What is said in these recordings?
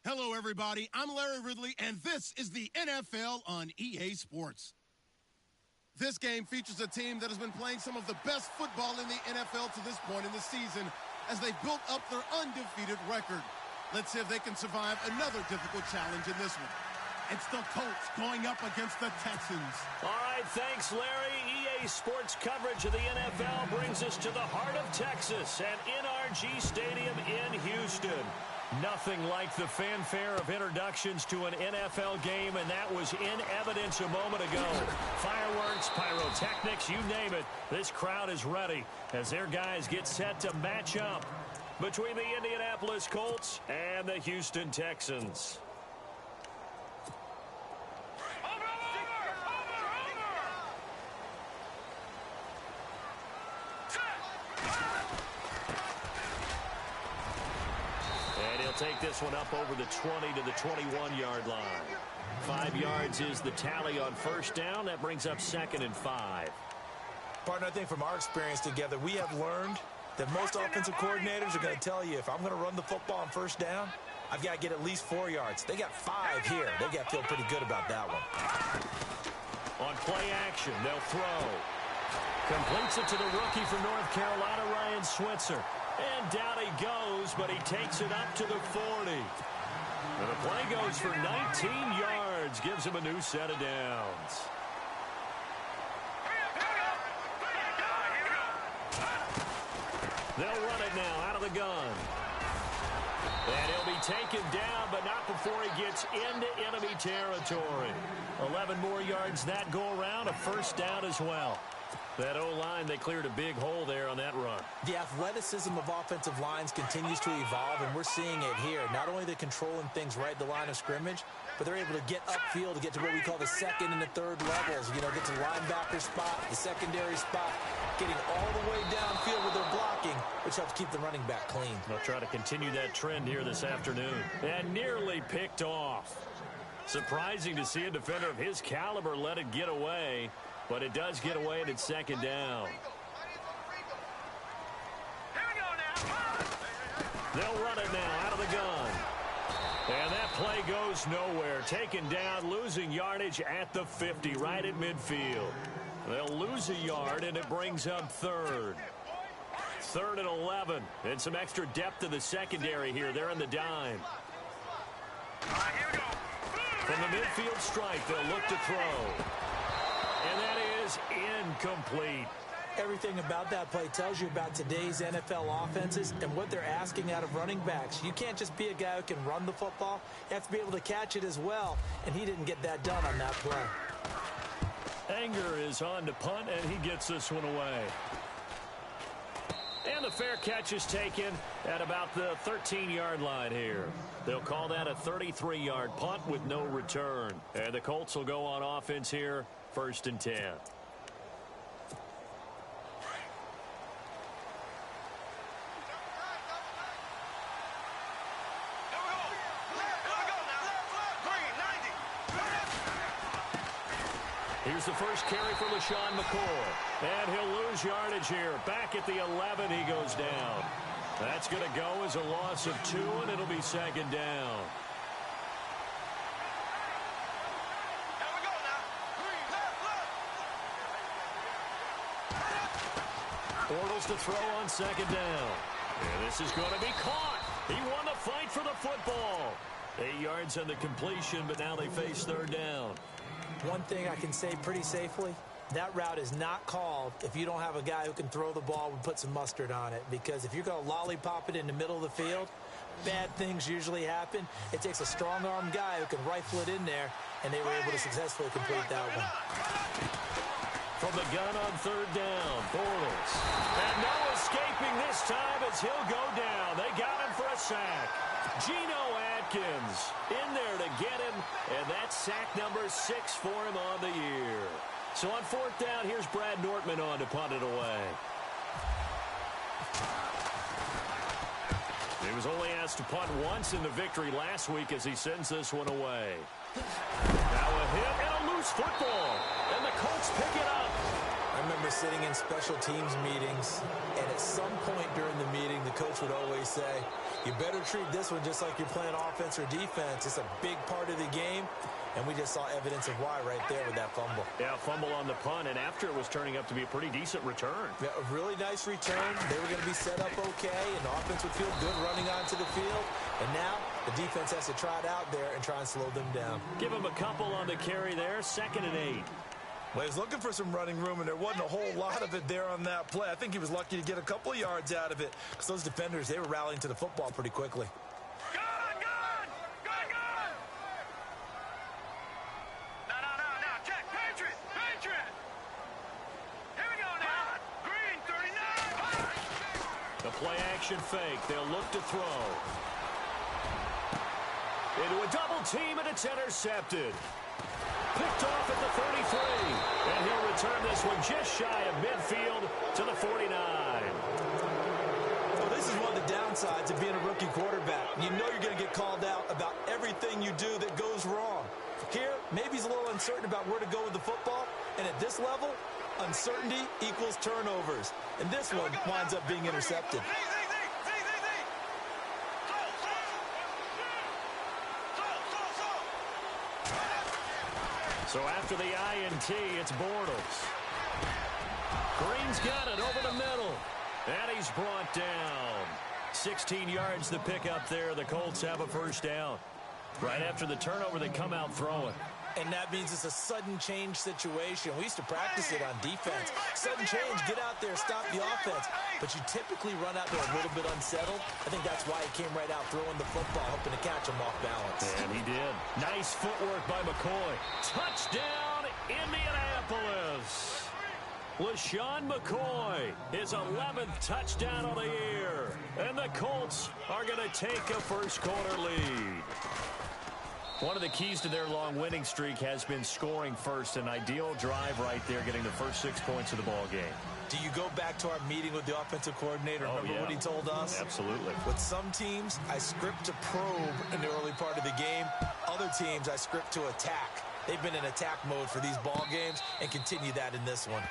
Hello, everybody. I'm Larry Ridley, and this is the NFL on EA Sports. This game features a team that has been playing some of the best football in the NFL to this point in the season as they built up their undefeated record. Let's see if they can survive another difficult challenge in this one. It's the Colts going up against the Texans. All right, thanks, Larry. EA Sports coverage of the NFL brings us to the heart of Texas at NRG Stadium in Houston. Nothing like the fanfare of introductions to an NFL game, and that was in evidence a moment ago. Fireworks, pyrotechnics, you name it. This crowd is ready as their guys get set to match up between the Indianapolis Colts and the Houston Texans. Take this one up over the 20 to the 21-yard line. 5 yards is the tally on first down. That brings up 2nd and 5. Partner, I think from our experience together, we have learned that most offensive coordinators are going to tell you, if I'm going to run the football on first down, I've got to get at least 4 yards. They got 5 here. They got to feel pretty good about that one. On play action, they'll throw. Completes it to the rookie from North Carolina, Ryan Switzer. And down he goes, but he takes it up to the 40. And the play goes for 19 yards, gives him a new set of downs. They'll run it now out of the gun. And he'll be taken down, but not before he gets into enemy territory. 11 more yards that go around, a first down as well. That O-line, they cleared a big hole there on that run. The athleticism of offensive lines continues to evolve, and we're seeing it here. Not only they're controlling things right at the line of scrimmage, but they're able to get upfield to get to what we call the second and the third levels. You know, get to the linebacker spot, the secondary spot, getting all the way downfield with their blocking, which helps keep the running back clean. They'll try to continue that trend here this afternoon. And nearly picked off. Surprising to see a defender of his caliber let it get away. But it does get away and it's 2nd down. They'll run it now out of the gun. And that play goes nowhere. Taken down, losing yardage at the 50, right at midfield. They'll lose a yard, and it brings up 3rd. 3rd and 11. And some extra depth to the secondary here. They're in the dime. From the midfield strike, they'll look to throw. And that is incomplete. Everything about that play tells you about today's NFL offenses and what they're asking out of running backs. You can't just be a guy who can run the football. You have to be able to catch it as well, and he didn't get that done on that play. Anger is on to punt, and he gets this one away. And the fair catch is taken at about the 13-yard line here. They'll call that a 33-yard punt with no return. And the Colts will go on offense here, 1st and 10. Here's the first carry for LaShawn McCoy. And he'll lose yardage here. Back at the 11, he goes down. That's going to go as a loss of 2, and it'll be 2nd down. Bortles to throw on 2nd down. And this is going to be caught. He won the fight for the football. 8 yards on the completion, but now they face 3rd down. One thing I can say pretty safely, that route is not called if you don't have a guy who can throw the ball and put some mustard on it. Because if you're going to lollipop it in the middle of the field, bad things usually happen. It takes a strong-arm guy who can rifle it in there, and they were able to successfully complete that one. From the gun on 3rd down, Bortles. And no escaping this time as he'll go down. They got him for a sack. Geno Atkins in there to get him, and that's sack number 6 for him on the year. So on 4th down, here's Brad Nortman on to punt it away. He was only asked to punt once in the victory last week as he sends this one away. Now a hit and a loose football, and the Colts pick it up. I remember sitting in special teams meetings, and at some point during the meeting, the coach would always say, you better treat this one just like you're playing offense or defense. It's a big part of the game, and we just saw evidence of why right there with that fumble. Yeah, fumble on the punt, and after it was turning up to be a pretty decent return. Yeah, a really nice return. They were going to be set up okay, and the offense would feel good running onto the field. And now the defense has to try it out there and try and slow them down. Give them a couple on the carry there, 2nd and 8. Well, he was looking for some running room, and there wasn't a whole lot of it there on that play. I think he was lucky to get a couple of yards out of it because those defenders, they were rallying to the football pretty quickly. The play-action fake. They'll look to throw. Into a double team, and it's intercepted. Picked off at the 33. And he'll return this one just shy of midfield to the 49. Well, this is one of the downsides of being a rookie quarterback. You know you're going to get called out about everything you do that goes wrong. Here, maybe he's a little uncertain about where to go with the football. And at this level, uncertainty equals turnovers. And this one winds up being intercepted. So after the INT, it's Bortles. Green's got it over the middle. And he's brought down. 16 yards to pick up there. The Colts have a first down. Right after the turnover, they come out throwing. And that means it's a sudden change situation. We used to practice it on defense. Sudden change, get out there, stop the offense. But you typically run out there a little bit unsettled. I think that's why he came right out throwing the football, hoping to catch him off balance. And he did. Nice footwork by McCoy. Touchdown, Indianapolis. LaShawn McCoy, his 11th touchdown of the year. And the Colts are going to take a first-quarter lead. One of the keys to their long winning streak has been scoring first. An ideal drive right there, getting the first 6 points of the ball game. Do you go back to our meeting with the offensive coordinator? Remember what he told us? Absolutely. With some teams, I script to probe in the early part of the game. Other teams, I script to attack. They've been in attack mode for these ball games and continue that in this one.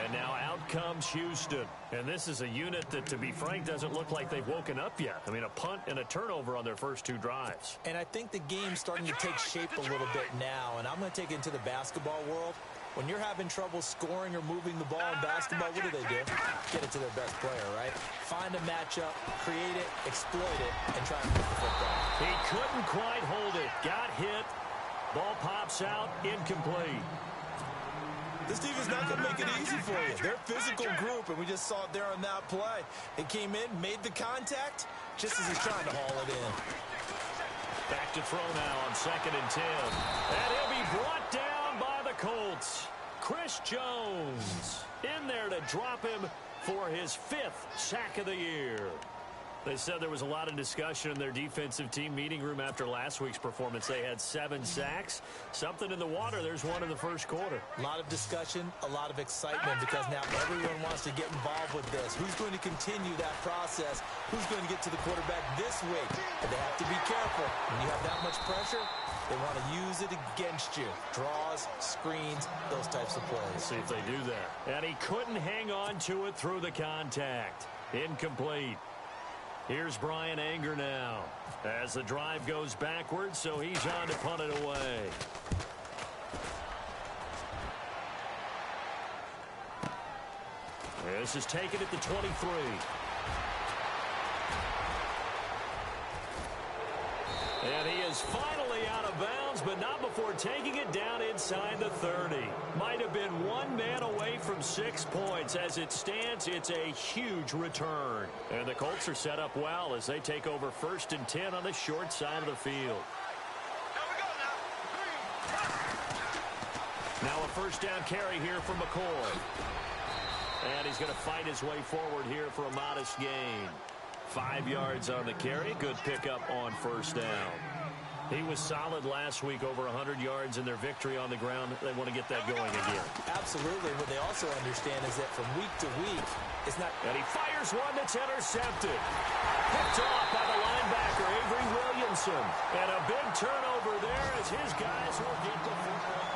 And now out comes Houston. And this is a unit that, to be frank, doesn't look like they've woken up yet. I mean, a punt and a turnover on their first 2 drives. And I think the game's starting to take shape a little bit now. And I'm going to take it into the basketball world. When you're having trouble scoring or moving the ball in basketball, what do? Get it to their best player, right? Find a matchup, create it, exploit it, and try and move the football. He couldn't quite hold it. Got hit. Ball pops out. Incomplete. This defense is not going to make it easy for you. They're a physical group, and we just saw it there on that play. They came in, made the contact, just as he's trying to haul it in. Back to throw now on 2nd and 10. And he'll be brought down by the Colts. Chris Jones in there to drop him for his 5th sack of the year. They said there was a lot of discussion in their defensive team meeting room after last week's performance. They had 7 sacks. Something in the water. There's one in the first quarter. A lot of discussion, a lot of excitement, because now everyone wants to get involved with this. Who's going to continue that process? Who's going to get to the quarterback this week? But they have to be careful. When you have that much pressure, they want to use it against you. Draws, screens, those types of plays. Let's see if they do that. And he couldn't hang on to it through the contact. Incomplete. Here's Brian Anger now as the drive goes backwards, so he's on to punt it away. This is taken at the 23. And he is finally out of bounds, but not before taking it down inside the 30. Might have been one man away from 6 points. As it stands, it's a huge return. And the Colts are set up well as they take over 1st and 10 on the short side of the field. Now a first down carry here from McCoy. And he's going to fight his way forward here for a modest gain. 5 yards on the carry. Good pickup on first down. He was solid last week, over 100 yards in their victory on the ground. They want to get that going again. Absolutely. What they also understand is that from week to week, it's not... And he fires one that's intercepted. Picked off by the linebacker, Avery Williamson. And a big turnover there as his guys will get the football.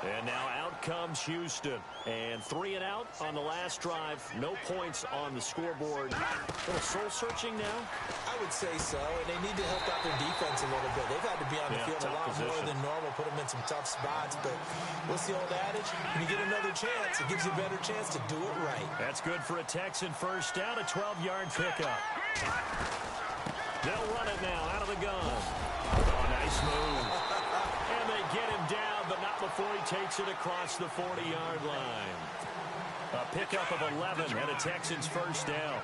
And now out comes Houston. And 3 and out on the last drive. No points on the scoreboard. A little soul-searching now? I would say so, and they need to help out their defense a little bit. They've had to be on the field a lot more than normal, put them in some tough spots. But what's the old adage? When you get another chance, it gives you a better chance to do it right. That's good for a Texan first down, a 12-yard pickup. They'll run it now out of the gun. Oh, nice move. And they get him down, but not before he takes it across the 40-yard line. A pickup of 11 and a Texans first down.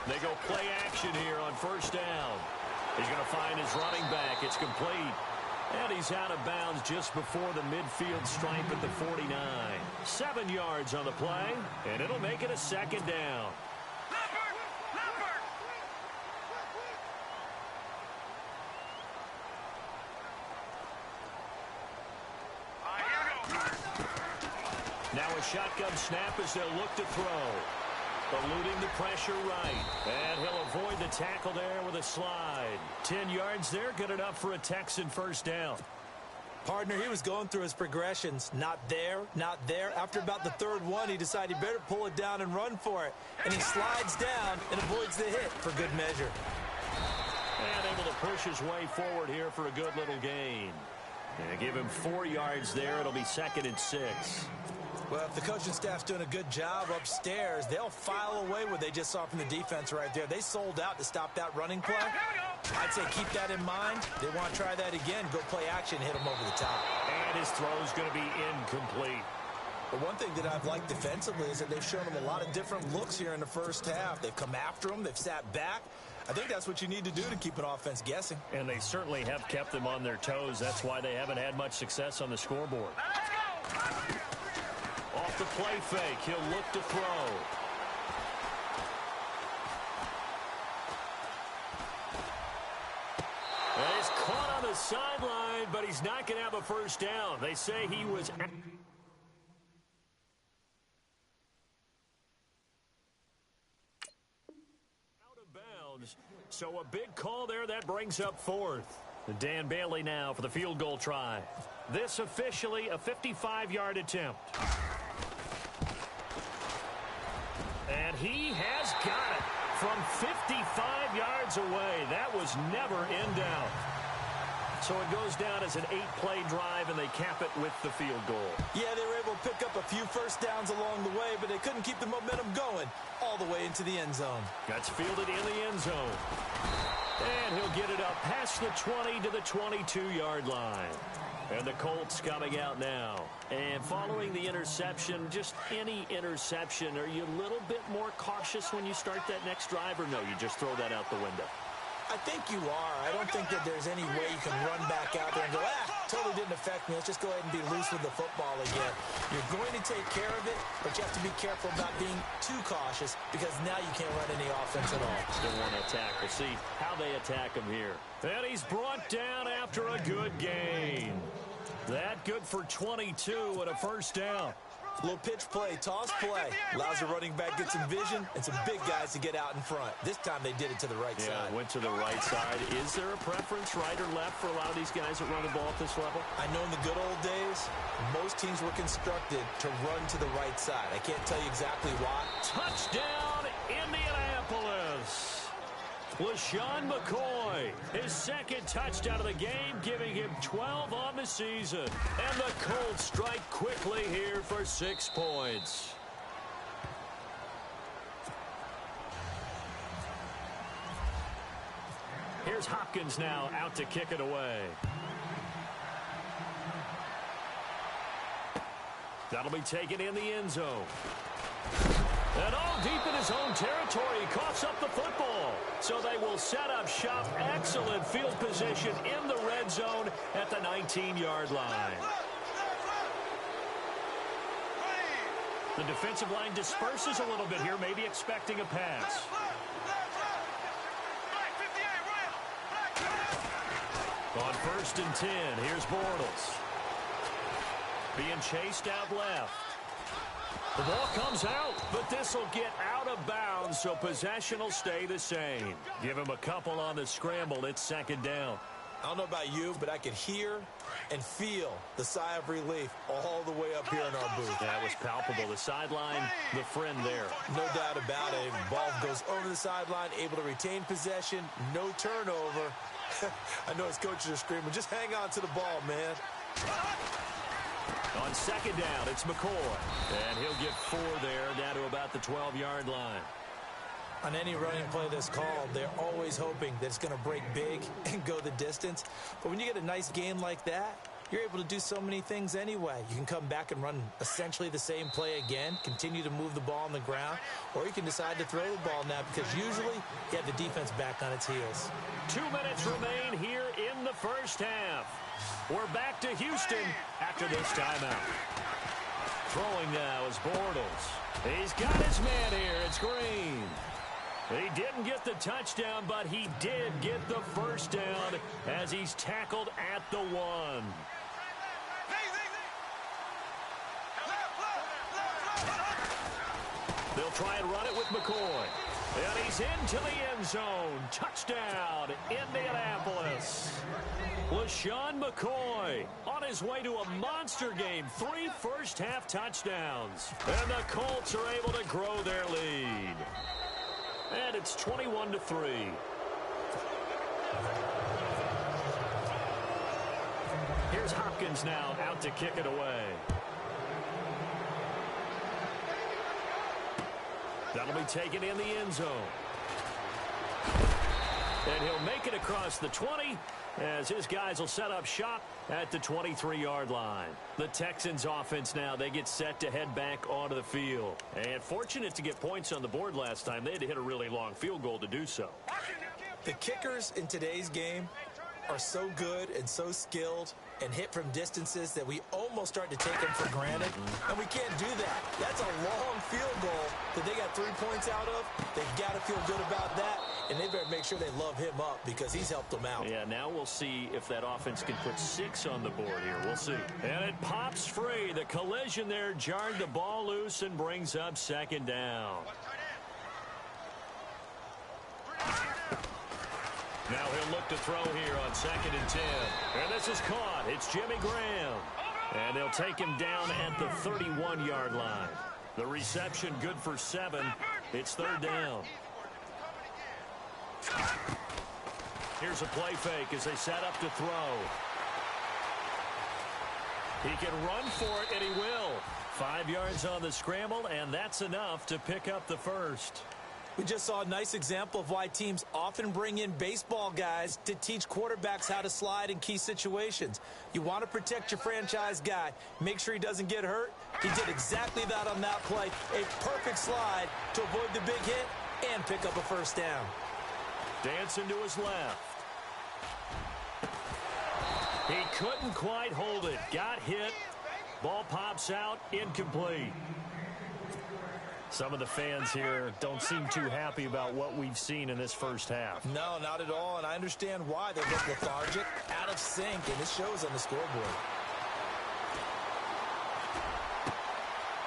They go play action here on first down. He's going to find his running back. It's complete. And he's out of bounds just before the midfield stripe at the 49. 7 yards on the play, and it'll make it a second down. Now a shotgun snap as they'll look to throw. Eluding the pressure right. And he'll avoid the tackle there with a slide. 10 yards there, good enough for a Texan first down. Partner, he was going through his progressions. Not there, not there. After about the third one, he decided he better pull it down and run for it. And he slides down and avoids the hit for good measure. And able to push his way forward here for a good little gain. And give him 4 yards there. It'll be 2nd and 6. Well, if the coaching staff's doing a good job upstairs, they'll file away what they just saw from the defense right there. They sold out to stop that running play. I'd say keep that in mind. They want to try that again. Go play action, hit him over the top. And his throw's going to be incomplete. But one thing that I've liked defensively is that they've shown him a lot of different looks here in the first half. They've come after him. They've sat back. I think that's what you need to do to keep an offense guessing. And they certainly have kept them on their toes. That's why they haven't had much success on the scoreboard. Off the play fake, he'll look to throw. And he's caught on the sideline, but he's not going to have a first down. They say he was out of bounds. So a big call there. That brings up 4th. Dan Bailey now for the field goal try. This officially a 55-yard attempt. And he has got it from 55 yards away. That was never in doubt. So it goes down as an 8-play drive, and they cap it with the field goal. Yeah, they were able to pick up a few first downs along the way, but they couldn't keep the momentum going all the way into the end zone. That's fielded in the end zone. And he'll get it up past the 20 to the 22-yard line. And the Colts coming out now. And following the interception, just any interception, are you a little bit more cautious when you start that next drive, or no, you just throw that out the window? I think you are. I don't think that there's any way you can run back out there and go, totally didn't affect me. Let's just go ahead and be loose with the football again. You're going to take care of it, but you have to be careful about being too cautious because now you can't run any offense at all. Still want to attack. We'll see how they attack him here. And he's brought down after a good gain. That good for 22 and a first down. Little pitch play, toss play. Allows the running back to get some vision and some big guys to get out in front. This time they did it to the right side. Went to the right side. Is there a preference, right or left, for a lot of these guys that run the ball at this level? I know in the good old days, most teams were constructed to run to the right side. I can't tell you exactly why. Touchdown, Indianapolis. LaShawn McCoy, his 2nd touchdown of the game, giving him 12 on the season. And the Colts strike quickly here for 6 points. Here's Hopkins now out to kick it away. That'll be taken in the end zone. And all deep in his own territory, he coughs up the football. So they will set up shop. Excellent field position in the red zone at the 19-yard line. The defensive line disperses a little bit here, maybe expecting a pass. On 1st and 10, here's Bortles. Being chased out left. The ball comes out, but this will get out of bounds, so possession will stay the same. Give him a couple on the scramble. It's 2nd down. I don't know about you, but I could hear and feel the sigh of relief all the way up here in our booth. That was palpable. The sideline, the friend there. No doubt about it. Ball goes over the sideline, able to retain possession, no turnover. I know his coaches are screaming, just hang on to the ball, man. On second down, it's McCoy. And he'll get 4 there, down to about the 12-yard line. On any running play that's called, they're always hoping that it's going to break big and go the distance. But when you get a nice game like that, you're able to do so many things anyway. You can come back and run essentially the same play again, continue to move the ball on the ground, or you can decide to throw the ball now because usually you have the defense back on its heels. 2 minutes remain here in the first half. We're back to Houston after this timeout. Throwing now is Bortles. He's got his man here. It's Green. He didn't get the touchdown, but he did get the first down as he's tackled at the 1. They'll try and run it with McCoy. And he's into the end zone. Touchdown, Indianapolis. LaShawn McCoy on his way to a monster game. 3 first-half touchdowns. And the Colts are able to grow their lead. And it's 21-3. Here's Hopkins now out to kick it away. That'll be taken in the end zone. And he'll make it across the 20 as his guys will set up shop at the 23-yard line. The Texans offense now, they get set to head back onto the field. And fortunate to get points on the board last time. They had to hit a really long field goal to do so. The kickers in today's game are so good and so skilled and hit from distances that we almost start to take them for granted. And we can't do that. That's a long field goal that they got 3 points out of. They've got to feel good about that. And they better make sure they love him up because he's helped them out. Yeah, now we'll see if that offense can put 6 on the board here. We'll see. And it pops free. The collision there jarred the ball loose and brings up second down. Now he'll look to throw here on 2nd and 10. And this is caught. It's Jimmy Graham. And they'll take him down at the 31-yard line. The reception good for 7. It's 3rd down. Here's a play fake as they set up to throw. He can run for it, and he will. 5 yards on the scramble, and that's enough to pick up the first. We just saw a nice example of why teams often bring in baseball guys to teach quarterbacks how to slide in key situations. You want to protect your franchise guy. Make sure he doesn't get hurt. He did exactly that on that play. A perfect slide to avoid the big hit and pick up a first down. Dancing to his left. He couldn't quite hold it. Got hit. Ball pops out. Incomplete. Some of the fans here don't seem too happy about what we've seen in this first half. No, not at all, and I understand why. They look lethargic, out of sync, and it shows on the scoreboard.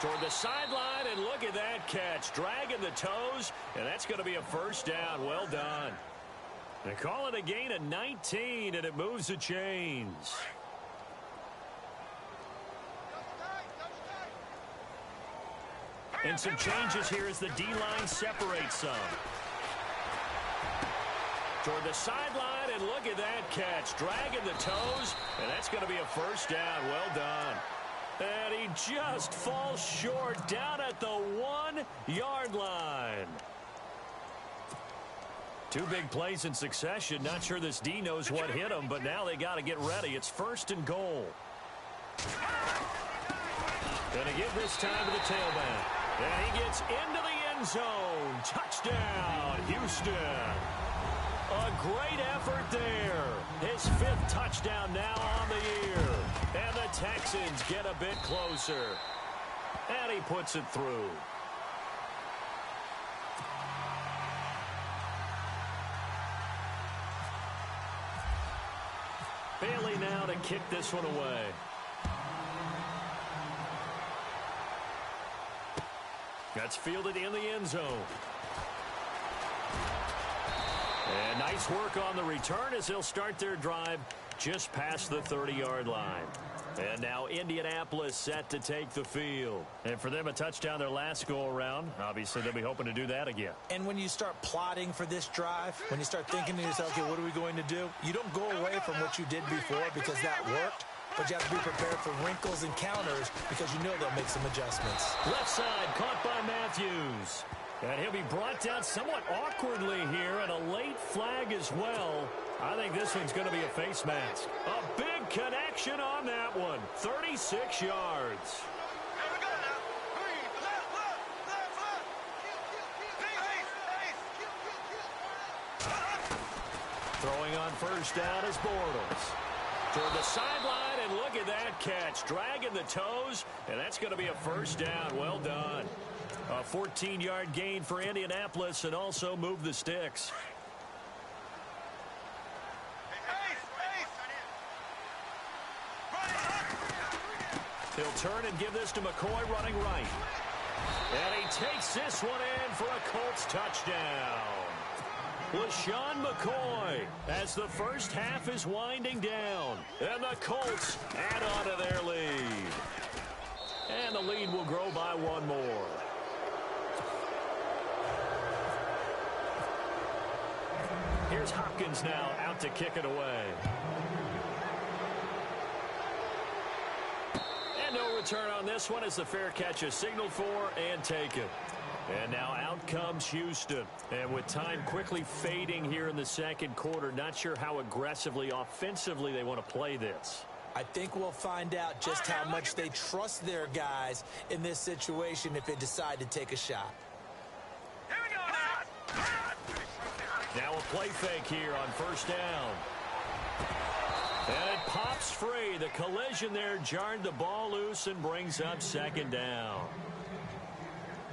Toward the sideline, and look at that catch. Dragging the toes, and that's going to be a first down. Well done. They call it a gain of 19, and it moves the chains. And some changes here as the D-line separates some. Toward the sideline, and look at that catch. Dragging the toes, and that's going to be a first down. Well done. And he just falls short down at the 1-yard line. 2 big plays in succession. Not sure this D knows what hit him, but now they got to get ready. It's 1st and goal. Going to give this time to the tailback. And he gets into the end zone. Touchdown, Houston. A great effort there. His 5th touchdown now on the year. And the Texans get a bit closer. And he puts it through. Bailey now to kick this one away. That's fielded in the end zone. And nice work on the return as they'll start their drive just past the 30-yard line. And now Indianapolis set to take the field. And for them, a touchdown their last go-around. Obviously, they'll be hoping to do that again. And when you start plotting for this drive, when you start thinking to yourself, okay, what are we going to do? You don't go away from what you did before because that worked. But you have to be prepared for wrinkles and counters because you know they'll make some adjustments. Left side caught by Matthews. And he'll be brought down somewhat awkwardly here, and a late flag as well. I think this one's going to be a face mask. A big connection on that one. 36 yards. Throwing on first down is Bortles. Toward the sideline, and look at that catch. Dragging the toes, and that's going to be a first down. Well done. A 14-yard gain for Indianapolis, and also move the sticks. He'll turn and give this to McCoy running right. And he takes this one in for a Colts touchdown. LaShawn McCoy as the first half is winding down. And the Colts add on to their lead. And the lead will grow by one more. Here's Hopkins now out to kick it away. And no return on this one as the fair catch is signaled for and taken. And now out comes Houston. And with time quickly fading here in the second quarter, not sure how aggressively, offensively they want to play this. I think we'll find out just how much they trust their guys in this situation if they decide to take a shot. Now a play fake here on first down. And it pops free. The collision there jarred the ball loose and brings up second down.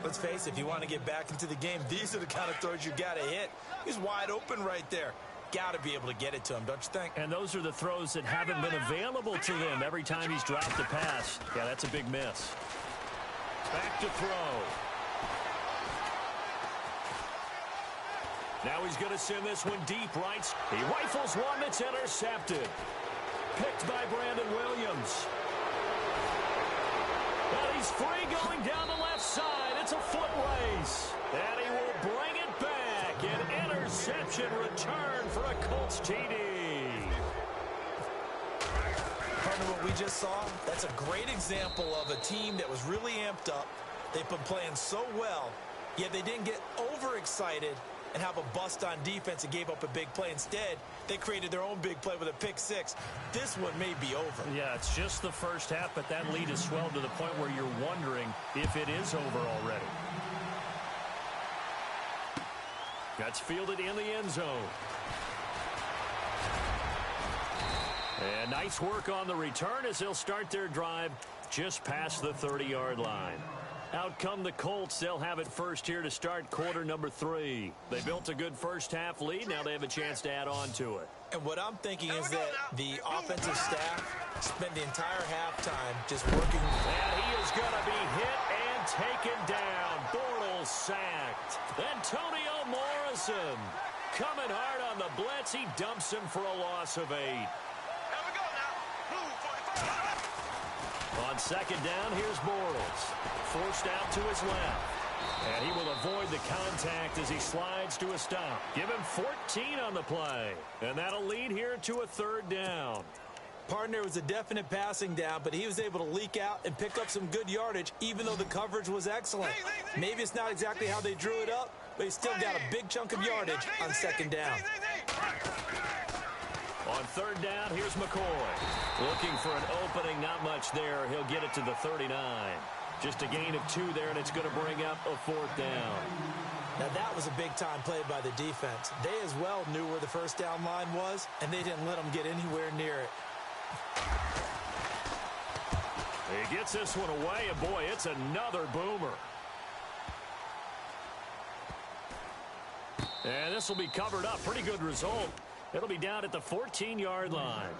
Let's face it, if you want to get back into the game, these are the kind of throws you got to hit. He's wide open right there. Got to be able to get it to him, don't you think? And those are the throws that haven't been available to them every time he's dropped a pass. Yeah, that's a big miss. Back to throw. Now he's going to send this one deep right. He rifles one that's intercepted. Picked by Brandon Williams. And he's free going down the left side. It's a foot race. And he will bring it back. An interception return for a Colts TD. Partner, what we just saw, that's a great example of a team that was really amped up. They've been playing so well, yet they didn't get overexcited and have a bust on defense and gave up a big play. Instead, they created their own big play with a pick six. This one may be over. Yeah, it's just the first half, but that lead has swelled to the point where you're wondering if it is over already. That's fielded in the end zone. And nice work on the return as they'll start their drive just past the 30-yard line. Out come the Colts. They'll have it first here to start quarter number 3. They built a good first half lead. Now they have a chance to add on to it. And what I'm thinking is that the offensive staff spent the entire halftime just working. And he is going to be hit and taken down. Bortles sacked. Antonio Morrison coming hard on the blitz. He dumps him for a loss of 8. On second down, here's Bortles. Forced out to his left. And he will avoid the contact as he slides to a stop. Give him 14 on the play. And that'll lead here to a third down. Partner was a definite passing down, but he was able to leak out and pick up some good yardage, even though the coverage was excellent. Maybe it's not exactly how they drew it up, but he still got a big chunk of yardage on second down. On third down, here's McCoy. Looking for an opening, not much there. He'll get it to the 39. Just a gain of 2 there, and it's going to bring up a fourth down. Now that was a big-time play by the defense. They as well knew where the first down line was, and they didn't let them get anywhere near it. He gets this one away, and boy, it's another boomer. And this will be covered up. Pretty good result. It'll be down at the 14-yard line.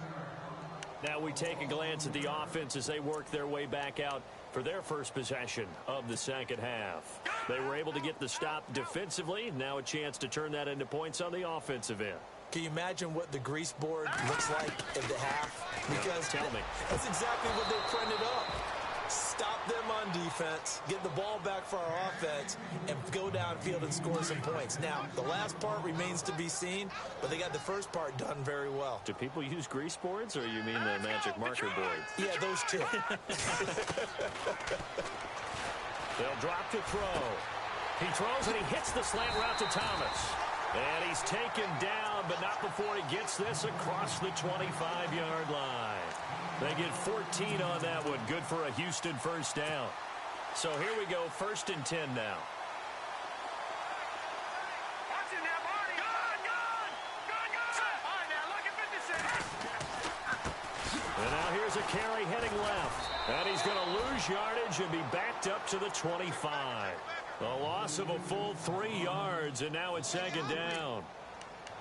Now we take a glance at the offense as they work their way back out for their first possession of the second half. They were able to get the stop defensively. Now a chance to turn that into points on the offensive end. Can you imagine what the grease board looks like at the half? Because tell me. That's exactly what they printed up. Stop them on defense, get the ball back for our offense, and go downfield and score some points. Now, the last part remains to be seen, but they got the first part done very well. Do people use grease boards, or you mean the magic marker boards? Yeah, those two. They'll drop to throw. He throws and he hits the slant route to Thomas. And he's taken down, but not before he gets this across the 25-yard line. They get 14 on that one. Good for a Houston first down. So here we go, 1st and 10 now. And now here's a carry heading left. And he's going to lose yardage and be backed up to the 25. A loss of a full 3 yards, and now it's 2nd down.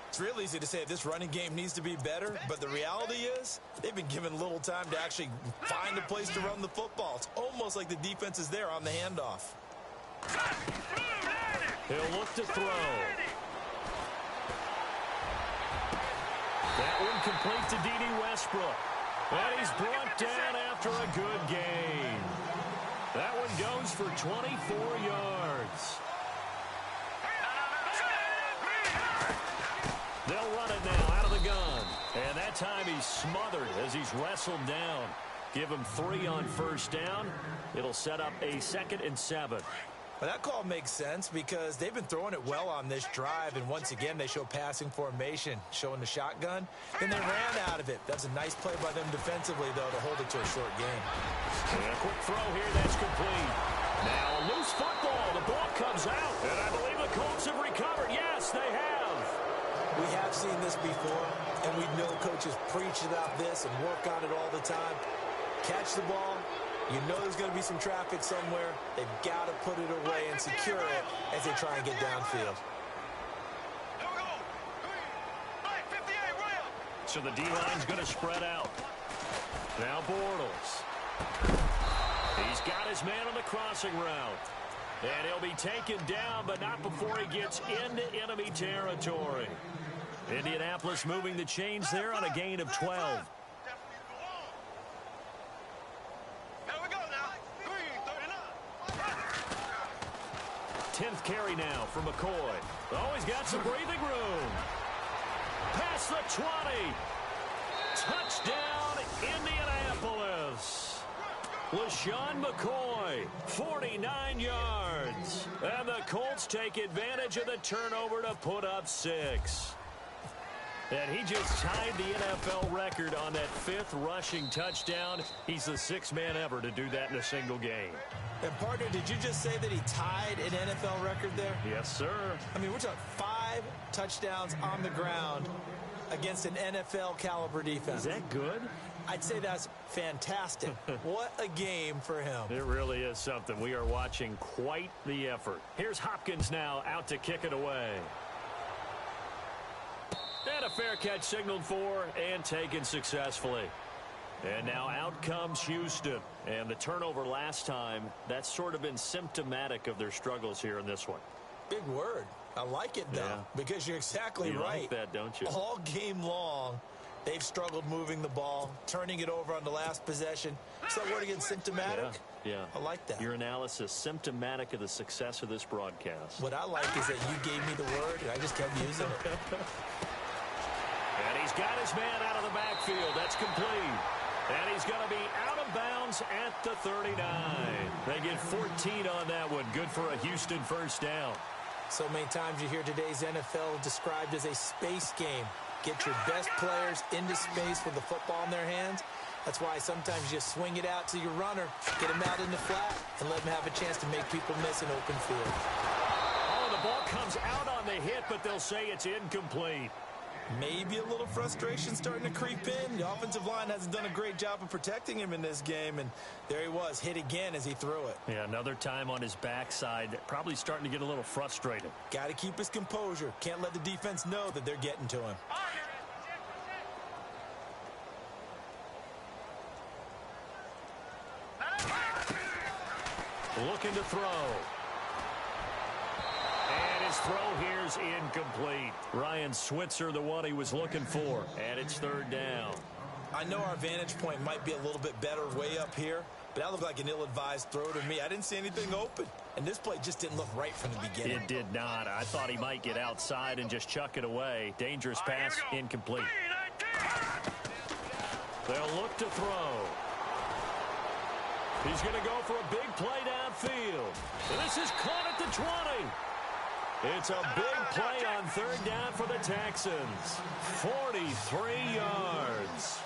It's real easy to say this running game needs to be better, but the reality is they've been given little time to actually find a place to run the football. It's almost like the defense is there on the handoff. He'll look to throw. That one complete to D.D. Westbrook. And he's brought down after a good gain. That one goes for 24 yards. They'll run it now out of the gun. And that time he's smothered as he's wrestled down. Give him 3 on 1st down. It'll set up a 2nd and 7. Well, that call makes sense because they've been throwing it well on this drive, and once again they show passing formation, showing the shotgun, and they ran out of it. That's a nice play by them defensively, though, to hold it to a short gain. And a quick throw here, that's complete. Now a loose football. The ball comes out, and I believe the Colts have recovered. Yes, they have. We have seen this before, and we know coaches preach about this and work on it all the time. Catch the ball. You know there's going to be some traffic somewhere. They've got to put it away and secure it as they try and get downfield. So the D-line's going to spread out. Now Bortles. He's got his man on the crossing route. And he'll be taken down, but not before he gets into enemy territory. Indianapolis moving the chains there on a gain of 12. 10th carry now for McCoy. Oh, he's got some breathing room. Past the 20. Touchdown, Indianapolis. LaShawn McCoy, 49 yards. And the Colts take advantage of the turnover to put up 6. And he just tied the NFL record on that 5th rushing touchdown. He's the 6th man ever to do that in a single game. And, partner, did you just say that he tied an NFL record there? Yes, sir. I mean, we're talking 5 touchdowns on the ground against an NFL-caliber defense. Is that good? I'd say that's fantastic. What a game for him. It really is something. We are watching quite the effort. Here's Hopkins now out to kick it away. And a fair catch signaled for and taken successfully. And now out comes Houston. And the turnover last time, that's sort of been symptomatic of their struggles here in this one. Big word. I like it, though, because you're exactly you right. Like that, don't you? All game long, they've struggled moving the ball, turning it over on the last possession. Is that word again, symptomatic? Yeah. I like that. Your analysis, symptomatic of the success of this broadcast. What I like is that you gave me the word, and I just kept using it. And he's got his man out of the backfield. That's complete. And he's going to be out of bounds at the 39. They get 14 on that one. Good for a Houston first down. So many times you hear today's NFL described as a space game. Get your best players into space with the football in their hands. That's why sometimes you just swing it out to your runner, get him out in the flat, and let him have a chance to make people miss an open field. Oh, the ball comes out on the hit, but they'll say it's incomplete. Maybe a little frustration starting to creep in. The offensive line hasn't done a great job of protecting him in this game, and there he was, hit again as he threw it. Yeah, another time on his backside, probably starting to get a little frustrated. Got to keep his composure. Can't let the defense know that they're getting to him. Looking to throw. And his throw here's incomplete. Ryan Switzer, the one he was looking for. And it's third down. I know our vantage point might be a little bit better way up here, but that looked like an ill-advised throw to me. I didn't see anything open, and this play just didn't look right from the beginning. It did not. I thought he might get outside and just chuck it away. Dangerous pass, incomplete. They'll look to throw. He's going to go for a big play downfield. This is caught at the 20. It's a big play on third down for the Texans. 43 yards.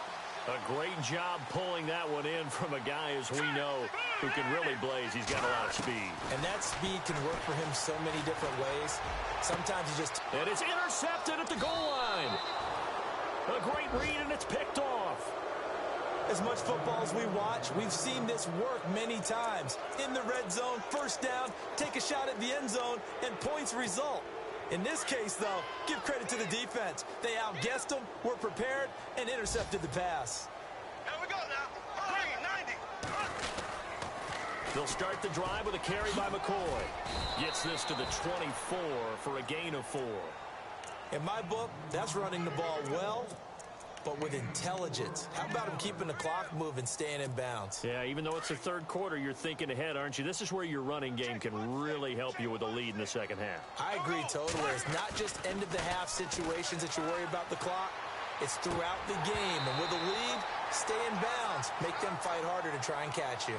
A great job pulling that one in from a guy, as we know, who can really blaze. He's got a lot of speed. And that speed can work for him so many different ways. Sometimes he just... And it's intercepted at the goal line. A great read, and it's picked off. As much football as we watch, we've seen this work many times. In the red zone, first down, take a shot at the end zone, and points result. In this case, though, give credit to the defense. They outguessed them, were prepared, and intercepted the pass. Here we go now. Bring it, 90. They'll start the drive with a carry by McCoy. Gets this to the 24 for a gain of 4. In my book, that's running the ball well, but with intelligence. How about him keeping the clock moving, staying in bounds? Yeah, even though it's the third quarter, you're thinking ahead, aren't you? This is where your running game can really help you with a lead in the second half. I agree totally. It's not just end-of-the-half situations that you worry about the clock. It's throughout the game. And with a lead, stay in bounds. Make them fight harder to try and catch you.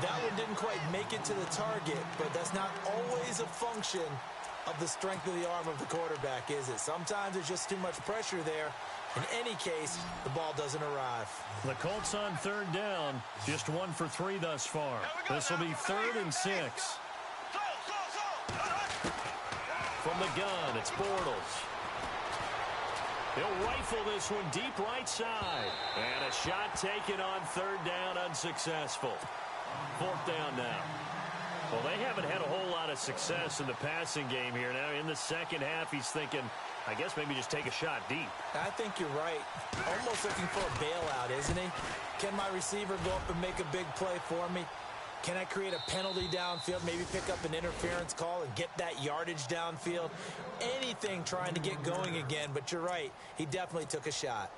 That one didn't quite make it to the target, but that's not always a function of the strength of the arm of the quarterback, is it? Sometimes there's just too much pressure there. In any case, the ball doesn't arrive. The Colts on third down, just 1 for 3 thus far. This will be 3rd and 6. From the gun, it's Bortles. He'll rifle this one deep right side. And a shot taken on third down, unsuccessful. 4th down now. Well, they haven't had a whole lot of success in the passing game here. Now, in the second half, he's thinking, I guess maybe just take a shot deep. I think you're right. Almost looking for a bailout, isn't he? Can my receiver go up and make a big play for me? Can I create a penalty downfield, maybe pick up an interference call and get that yardage downfield? Anything trying to get going again, but you're right. He definitely took a shot.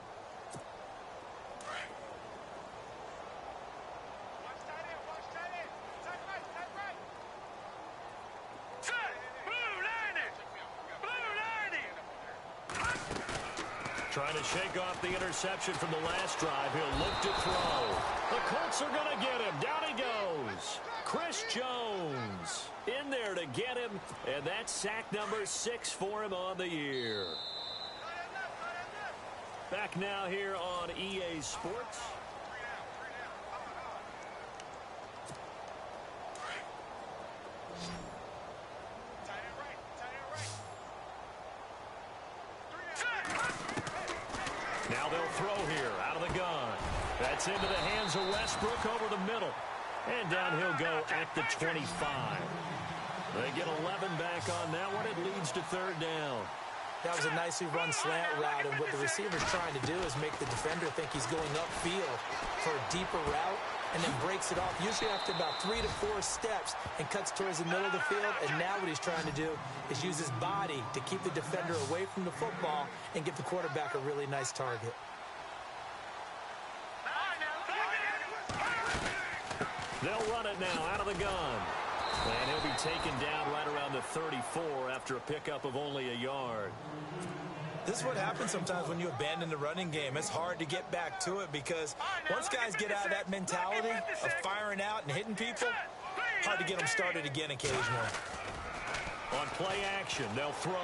Trying to shake off the interception from the last drive. He'll look to throw. The Colts are going to get him. Down he goes. Chris Jones in there to get him. And that's sack number 6 for him on the year. Back now here on EA Sports. Now they'll throw here out of the gun. That's into the hands of Westbrook over the middle. And down he'll go at the 25. They get 11 back on that one. It leads to third down. That was a nicely run slant route, and what the receiver's trying to do is make the defender think he's going upfield for a deeper route, and then breaks it off, usually after about 3 to 4 steps, and cuts towards the middle of the field. And now what he's trying to do is use his body to keep the defender away from the football and give the quarterback a really nice target. They'll run it now out of the gun. And he'll be taken down right around the 34 after a pickup of only a yard. This is what happens sometimes when you abandon the running game. It's hard to get back to it because once guys get out of that mentality of firing out and hitting people, hard to get them started again occasionally. On play action, they'll throw.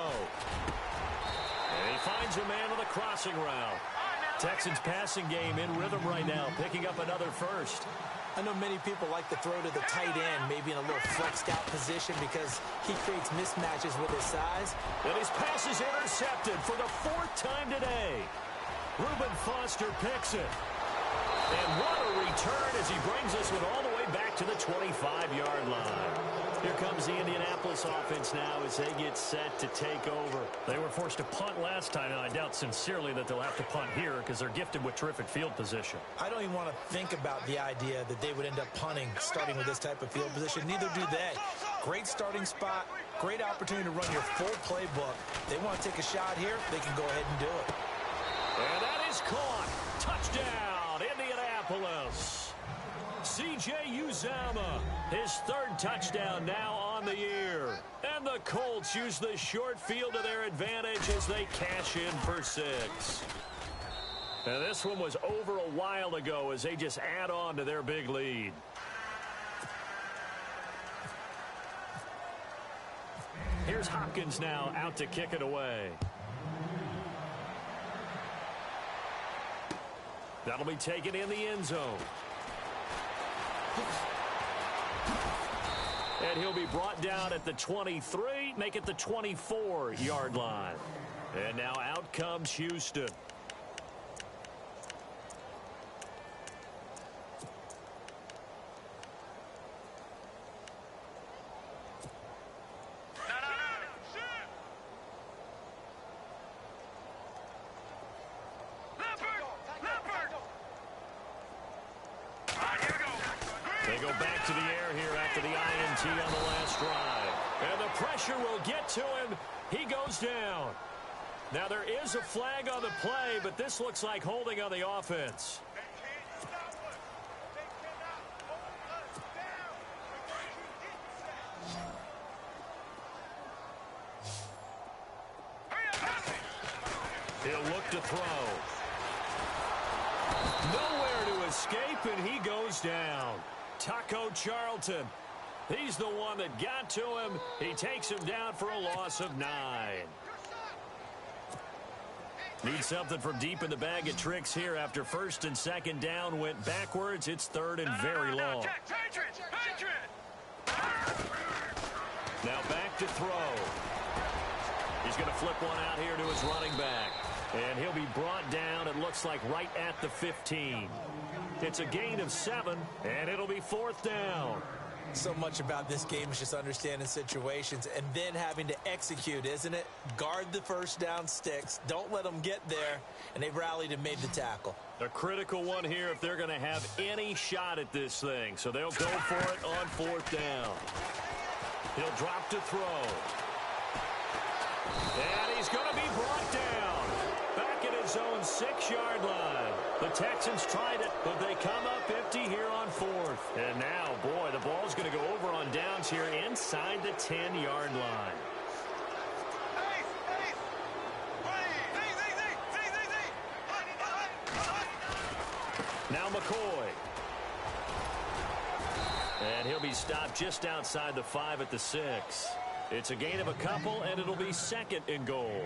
And he finds a man on the crossing route. Texans passing game in rhythm right now, picking up another first. I know many people like to throw to the tight end, maybe in a little flexed out position because he creates mismatches with his size. And his pass is intercepted for the 4th time today. Reuben Foster picks it. And what a return as he brings this one all the way back to the 25-yard line. Here comes the Indianapolis offense now as they get set to take over. They were forced to punt last time, and I doubt sincerely that they'll have to punt here because they're gifted with terrific field position. I don't even want to think about the idea that they would end up punting starting with this type of field position. Neither do they. Great starting spot, great opportunity to run your full playbook. They want to take a shot here, they can go ahead and do it. And that is caught. Touchdown, Indianapolis. C.J. Uzomah, his third touchdown now on the year. And the Colts use the short field to their advantage as they cash in for 6. And this one was over a while ago as they just add on to their big lead. Here's Hopkins now out to kick it away. That'll be taken in the end zone. And he'll be brought down at the 23, make it the 24-yard line. And now out comes Houston. They go back to the air here after the INT on the last drive. And the pressure will get to him. He goes down. Now there is a flag on the play, but this looks like holding on the offense. He'll look to throw. Nowhere to escape, and he goes down. Taco Charlton. He's the one that got to him. He takes him down for a loss of 9. Need something from deep in the bag of tricks here after first and second down went backwards. It's third and very long. Now back to throw. He's going to flip one out here to his running back. And he'll be brought down, it looks like, right at the 15. It's a gain of 7, and it'll be 4th down. So much about this game is just understanding situations and then having to execute, isn't it? Guard the first down sticks. Don't let them get there. And they rallied and made the tackle. A critical one here if they're going to have any shot at this thing. So they'll go for it on 4th down. He'll drop to throw. And he's going to be brought down. Back at his own 6-yard line. The Texans tried it, but they come up empty here on 4th. And now, boy, the ball's going to go over on downs here inside the 10-yard line. Now McCoy. And he'll be stopped just outside the 5 at the 6. It's a gain of a couple, and it'll be 2nd and goal.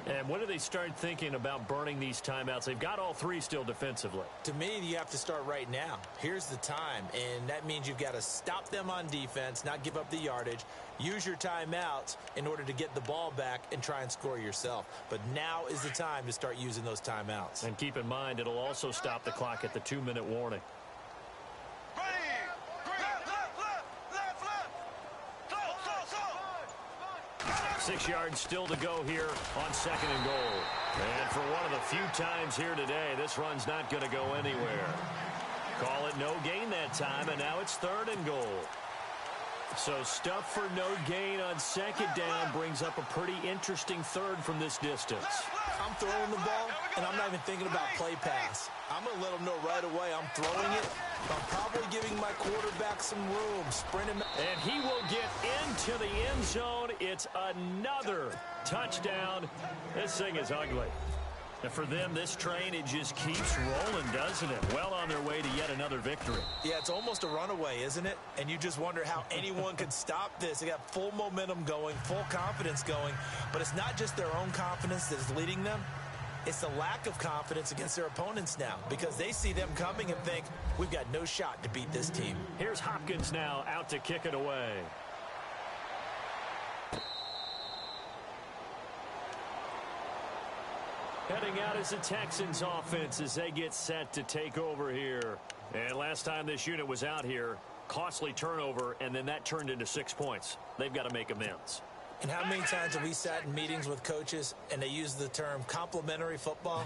And when do they start thinking about burning these timeouts? They've got all 3 still defensively. To me, you have to start right now. Here's the time, and that means you've got to stop them on defense, not give up the yardage, use your timeouts in order to get the ball back and try and score yourself. But now is the time to start using those timeouts. And keep in mind, it'll also stop the clock at the 2-minute warning. 6 yards still to go here on 2nd and goal. And for one of the few times here today, this run's not going to go anywhere. Call it no gain that time, and now it's 3rd and goal. So stuff for no gain on 2nd down brings up a pretty interesting 3rd from this distance. I'm throwing the ball, and I'm not even thinking about play pass. I'm going to let them know right away I'm throwing it. I'm probably giving my quarterback some room, sprinting. And he will get into the end zone. It's another touchdown. This thing is ugly. And for them, this train, it just keeps rolling, doesn't it? Well on their way to yet another victory. Yeah, it's almost a runaway, isn't it? And you just wonder how anyone could stop this. They got full momentum going, full confidence going. But it's not just their own confidence that is leading them. It's the lack of confidence against their opponents now because they see them coming and think, we've got no shot to beat this team. Here's Hopkins now out to kick it away. Heading out is the Texans offense as they get set to take over here. And last time this unit was out here, Costly turnover, and then that turned into 6 points. They've got to make amends. And how many times have we sat in meetings with coaches and they use the term complementary football?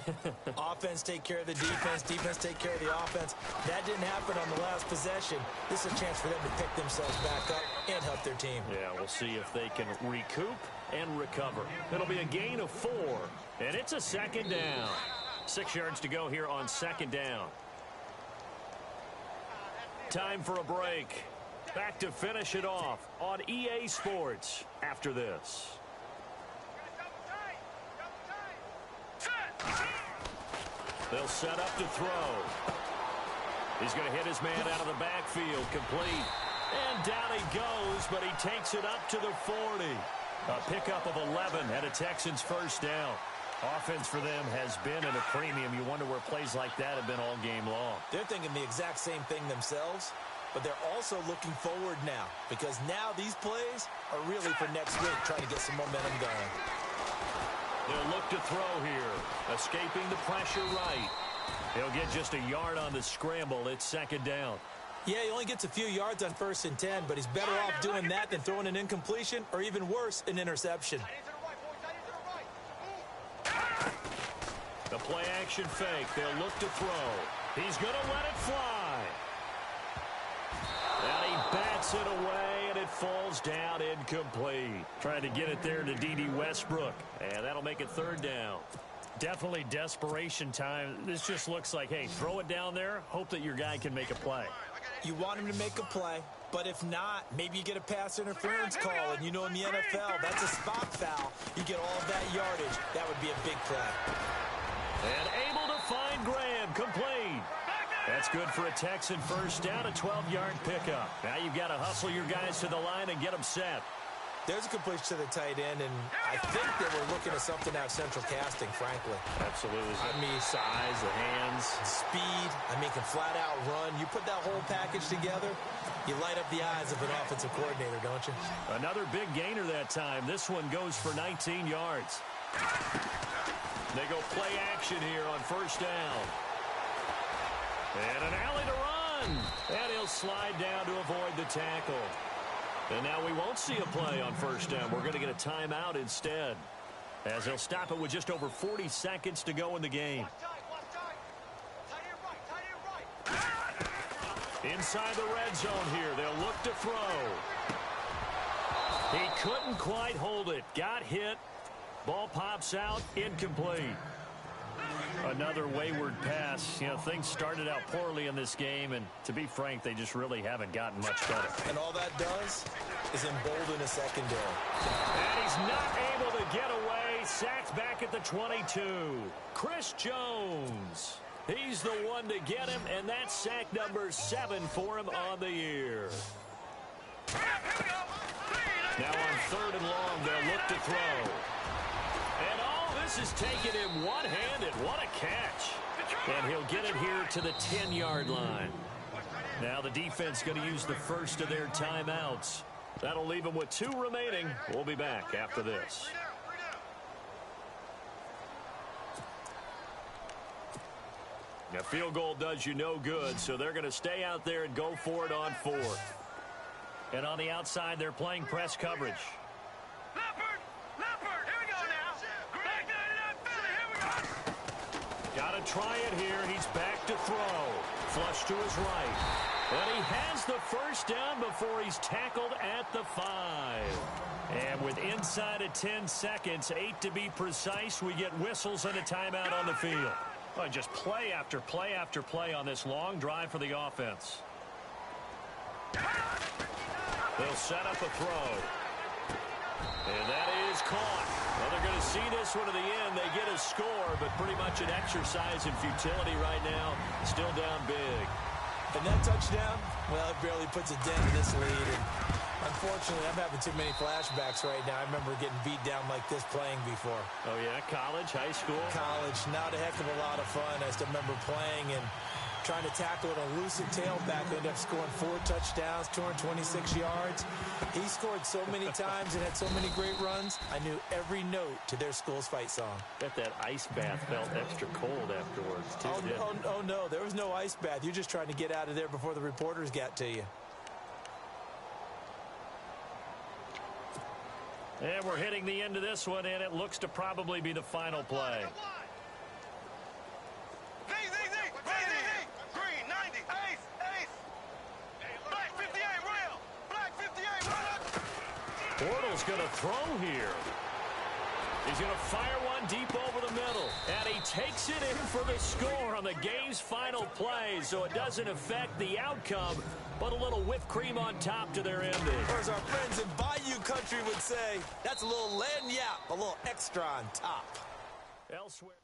Offense take care of the defense, defense take care of the offense. That didn't happen on the last possession. This is a chance for them to pick themselves back up and help their team. Yeah, we'll see if they can recoup and recover. It'll be a gain of 4, and it's a second down. 6 yards to go here on second down. Time for a break. Back to finish it off on EA Sports after this. They'll set up to throw. He's going to hit his man out of the backfield, complete. And down he goes, but he takes it up to the 40. A pickup of 11 and a Texans first down. Offense for them has been at a premium. You wonder where plays like that have been all game long. They're thinking the exact same thing themselves, but they're also looking forward now because now these plays are really for next week, trying to get some momentum going. They'll look to throw here, escaping the pressure right. He'll get just a yard on the scramble. It's second down. Yeah, he only gets a few yards on 1st and 10, but he's better off doing that than throwing an incompletion or even worse, an interception. The play-action fake. They'll look to throw. He's going to let it fly. And he bats it away, and it falls down incomplete. Trying to get it there to D.D. Westbrook. And that'll make it third down. Definitely desperation time. This just looks like, hey, throw it down there, hope that your guy can make a play. You want him to make a play, but if not, maybe you get a pass interference call, and you know in the NFL, that's a spot foul. You get all of that yardage. That would be a big play. And able to find Graham, complete. That's good for a Texan first down, a 12-yard pickup. Now you've got to hustle your guys to the line and get them set. There's a completion to the tight end, and I think they were looking at something out of central casting, frankly. Absolutely. I mean, size, the hands. Speed. I mean, can flat out run. You put that whole package together, you light up the eyes of an offensive coordinator, don't you? Another big gainer that time. This one goes for 19 yards. They go play action here on first down. And an alley to run. And he'll slide down to avoid the tackle. And now we won't see a play on first down. We're going to get a timeout instead, as they'll stop it with just over 40 seconds to go in the game. Inside the red zone here. They'll look to throw. He couldn't quite hold it. Got hit. Ball pops out. Incomplete. Another wayward pass. You know, things started out poorly in this game, and to be frank, they just really haven't gotten much better. And all that does is embolden a secondary. And he's not able to get away. Sacked back at the 22. Chris Jones. He's the one to get him, and that's sack number 7 for him on the year. Now on third and long, they'll look to throw. And all this is taken him one-handed. What a catch. And he'll get it here to the 10-yard line. Now the defense going to use the first of their timeouts. That'll leave them with 2 remaining. We'll be back after this. A field goal does you no good, so they're going to stay out there and go for it on 4th. And on the outside, they're playing press coverage. Got to try it here. He's back to throw. Flush to his right. And he has the first down before he's tackled at the 5. And with inside of 10 seconds, 8 to be precise, we get whistles and a timeout on the field. Well, just play after play after play on this long drive for the offense. They'll set up a throw. And that is caught. Well, they're going to see this one to the end. They get a score, but pretty much an exercise in futility right now. Still down big. And that touchdown, well, it barely puts a dent in this lead. And unfortunately, I'm having too many flashbacks right now. I remember getting beat down like this playing before. Oh, yeah? College, high school? College, not a heck of a lot of fun. I still remember playing and trying to tackle an elusive tailback who ended up scoring 4 touchdowns, 226 yards. He scored so many times and had so many great runs, I knew every note to their school's fight song. Bet that ice bath felt extra cold afterwards, too. Oh, no, there was no ice bath. You're just trying to get out of there before the reporters got to you. And we're hitting the end of this one, and it looks to probably be the final play. Green, 90, ace. Black 58, rail. Black 58, rail. Bortles going to throw here. He's going to fire one deep over the middle. And he takes it in for the score on the game's final play. So it doesn't affect the outcome, but a little whipped cream on top to their ending. Or as our friends in Bayou Country would say, that's a little lagniappe, a little extra on top. Elsewhere.